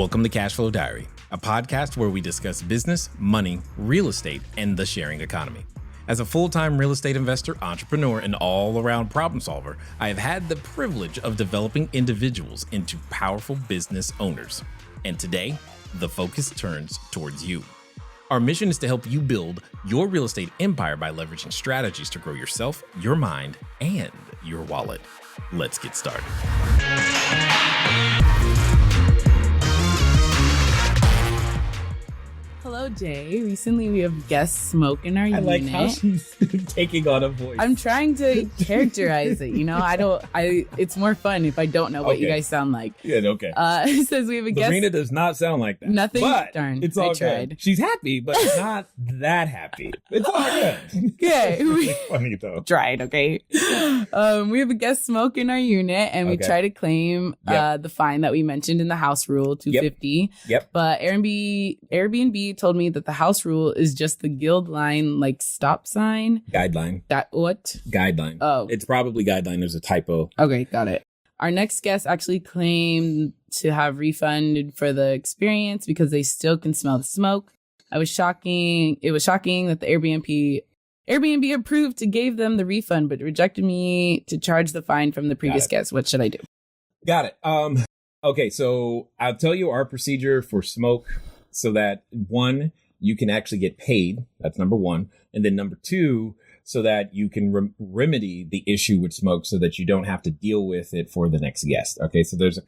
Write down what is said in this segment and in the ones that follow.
Welcome to Cashflow Diary, a podcast where we discuss business, money, real estate, and the sharing economy. As a full-time real estate investor, entrepreneur, and all-around problem solver, I have had the privilege of developing individuals into powerful business owners. And today, the focus turns towards you. Our mission is to help you build your real estate empire by leveraging strategies to grow yourself, your mind, and your wallet. Let's get started. Hello, Jay. Recently, we have guest smoke in our unit. I like how she's taking on a voice. I'm trying to characterize it. You know, it's more fun if I don't know what you guys sound like. Yeah, okay. It says we have a guest. Lorena does not sound like that. Nothing. But Darn. It's all I tried. good. She's happy, but not that happy. It's all good. Okay. It's funny though. Tried. Okay. We have a guest smoke in our unit, and we try to claim the fine that we mentioned in the house rule, $250. Yep. But Airbnb told me that the house rule is just the guild line, like stop sign. Guideline. That what? Guideline. Oh. It's probably guideline. There's a typo. Okay, got it. Our next guest actually claimed to have refunded for the experience because they still can smell the smoke. It was shocking that the Airbnb approved to give them the refund, but rejected me to charge the fine from the previous guest. What should I do? Got it. Okay, so I'll tell you our procedure for smoke so that one, you can actually get paid. That's number one. And then number two, so that you can remedy the issue with smoke so that you don't have to deal with it for the next guest. Okay, so there's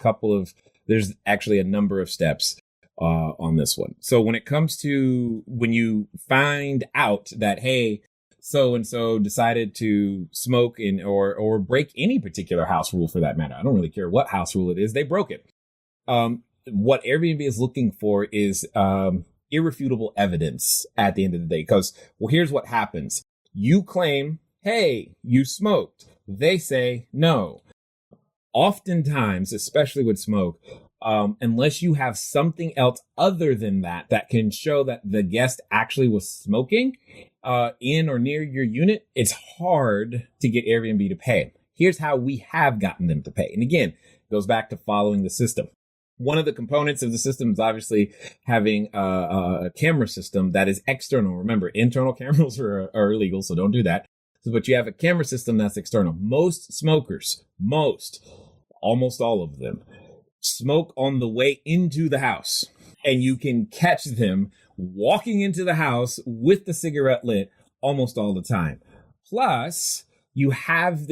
actually a number of steps on this one. So when it comes to when you find out that, hey, so-and-so decided to smoke or break any particular house rule for that matter. I don't really care what house rule it is. They broke it. What Airbnb is looking for is irrefutable evidence at the end of the day. Because, well, here's what happens. You claim, hey, you smoked. They say no. Oftentimes, especially with smoke, unless you have something else other than that can show that the guest actually was smoking in or near your unit, it's hard to get Airbnb to pay. Here's how we have gotten them to pay. And again, it goes back to following the system. One of the components of the system is obviously having a camera system that is external. Remember, internal cameras are illegal, so don't do that. But you have a camera system that's external. Most smokers, almost all of them, smoke on the way into the house. And you can catch them walking into the house with the cigarette lit almost all the time. Plus, you have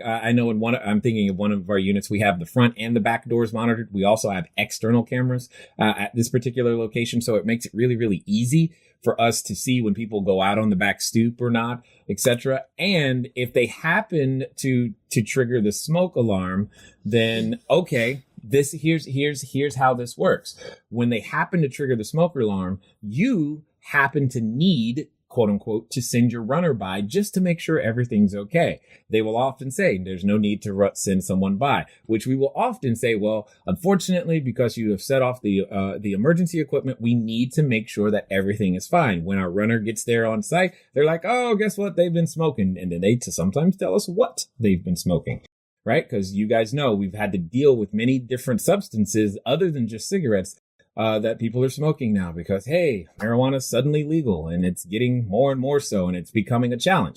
I know I'm thinking of one of our units, we have the front and the back doors monitored. We also have external cameras at this particular location. So it makes it really, really easy for us to see when people go out on the back stoop or not, etc. And if they happen to trigger the smoke alarm, then okay, here's how this works. When they happen to trigger the smoke alarm, you happen to need, quote unquote, to send your runner by just to make sure everything's okay. They will often say there's no need to send someone by, which we will often say, well, unfortunately, because you have set off the emergency equipment, we need to make sure that everything is fine. When our runner gets there on site, they're like, oh, guess what? They've been smoking. And then they sometimes tell us what they've been smoking, right? Because you guys know we've had to deal with many different substances other than just cigarettes that people are smoking now because, hey, marijuana is suddenly legal and it's getting more and more so and it's becoming a challenge.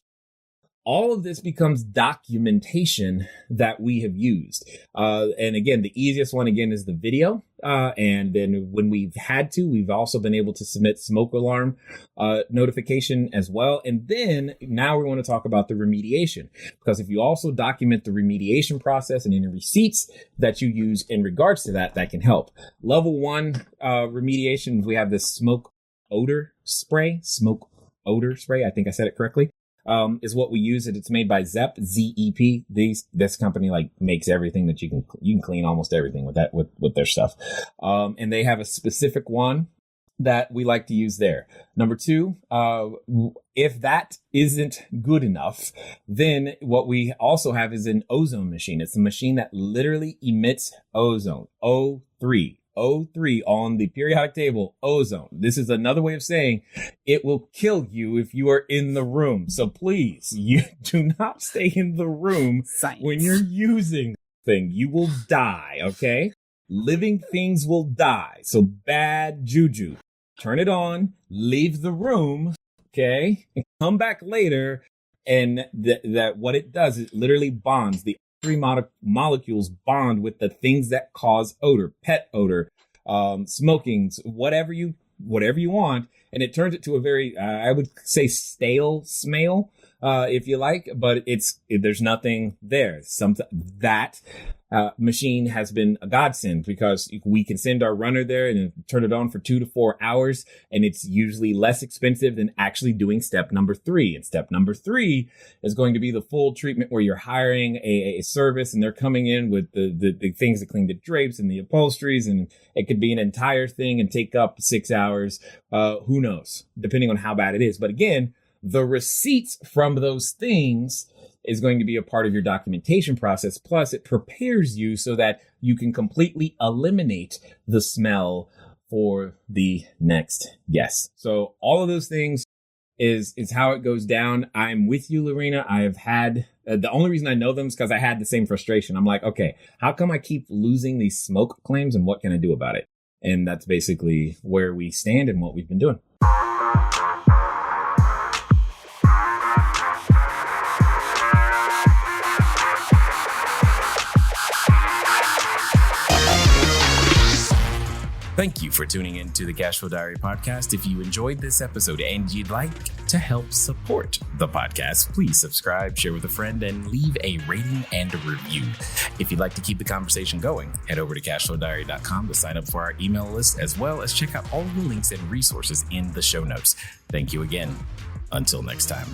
All of this becomes documentation that we have used. And again, the easiest one again is the video. And then when we've had to, we've also been able to submit smoke alarm notification as well. And then now we want to talk about the remediation, because if you also document the remediation process and any receipts that you use in regards to that can help. Level 1 remediation, we have this smoke odor spray. I think I said it correctly. Is what we use. It's made by Zep, Z-E-P. This company makes everything that you can clean almost everything with their stuff. And they have a specific one that we like to use there. Number 2, if that isn't good enough, then what we also have is an ozone machine. It's a machine that literally emits ozone, O3. O3 on the periodic table, ozone. This is another way of saying it will kill you if you are in the room. So please, you do not stay in the room when you're using the thing. You will die, okay? living things will die. So bad juju. Turn it on, leave the room, okay, and come back later. And that what it does, it literally bonds. The three molecules bond with the things that cause odor, pet odor, smoking, whatever you want. And it turns it to a very, I would say, stale smell, if you like, but there's nothing there. That machine has been a godsend because we can send our runner there and turn it on for 2 to 4 hours. And it's usually less expensive than actually doing step number 3. And step number 3 is going to be the full treatment where you're hiring a service and they're coming in with the things that clean the drapes and the upholsteries. And it could be an entire thing and take up 6 hours. Who knows, depending on how bad it is. But again, the receipts from those things is going to be a part of your documentation process. Plus, it prepares you so that you can completely eliminate the smell for the next guest. So all of those things is how it goes down. I'm with you, Lorena. I have had, the only reason I know them is because I had the same frustration. I'm like, okay, how come I keep losing these smoke claims and what can I do about it? And that's basically where we stand and what we've been doing. Thank you for tuning in to the Cashflow Diary podcast. If you enjoyed this episode and you'd like to help support the podcast, please subscribe, share with a friend, and leave a rating and a review. If you'd like to keep the conversation going, head over to CashFlowDiary.com to sign up for our email list, as well as check out all the links and resources in the show notes. Thank you again. Until next time.